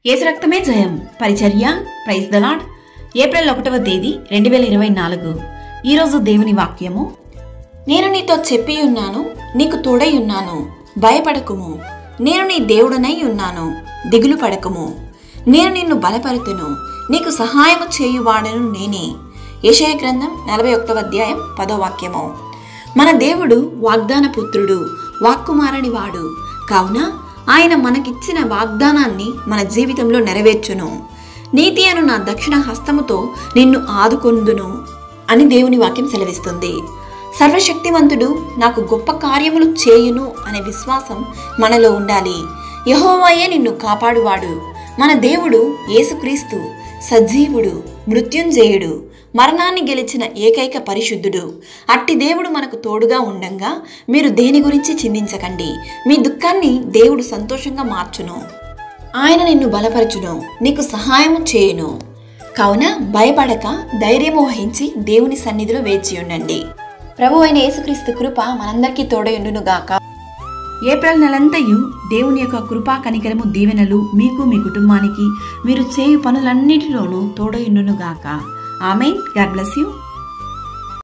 యేసు రక్తమే జయం పరిచర్య ప్రైజ్ ద లార్డ్. ఏప్రిల్ 1వ తేదీ 2024. ఈరోజు దేవుని వాక్యము. నేను నీతో చెప్పి ఉన్నాను, నీకు తోడై ఉన్నాను, భయపడకుము. నేను నీ దేవుడనై ఉన్నాను, దిగులు పడకుము. నేను నిన్ను బలపరుతును, నీకు సహాయము చేయువాడను నేనే. యెషయా గ్రంథం 41వ అధ్యాయం 10వ వాక్యము. మన దేవుడు వాగ్దాన పుత్రుడు, వాక్కుమారని వాడు. కావున ఆయన మనకిచ్చిన వాగ్దానాన్ని మన జీవితంలో నెరవేర్చును. నీతి అను నా దక్షిణ హస్తముతో నిన్ను ఆదుకొందును అని దేవుని వాక్యం సెలవిస్తుంది. సర్వశక్తివంతుడు నాకు గొప్ప కార్యములు చేయును అనే విశ్వాసం మనలో ఉండాలి. యెహోవాయే నిన్ను కాపాడువాడు. మన దేవుడు యేసుక్రీస్తు సజీవుడు, మృత్యుంజయుడు, మరణాన్ని గెలిచిన ఏకైక పరిశుద్ధుడు. అట్టి దేవుడు మనకు తోడుగా ఉండంగా మీరు దేని గురించి చింతించకండి. మీ దుఃఖాన్ని దేవుడు సంతోషంగా మార్చును. ఆయన నిన్ను బలపరచును, నీకు సహాయము చేయును. కావున భయపడక ధైర్యము వహించి దేవుని సన్నిధిలో వేచి ఉండండి. ప్రభు అయిన యేసుక్రీస్తు కృప మనందరికీ తోడయుండును గాక. ఏప్రిల్ నెలంతయు దేవుని యొక్క కృపా కనికరము దీవెనలు మీకు మీ కుటుంబానికి మీరు చేయు పనులన్నిటిలోనూ తోడయుండును గాక. ఆమేన్. God bless you.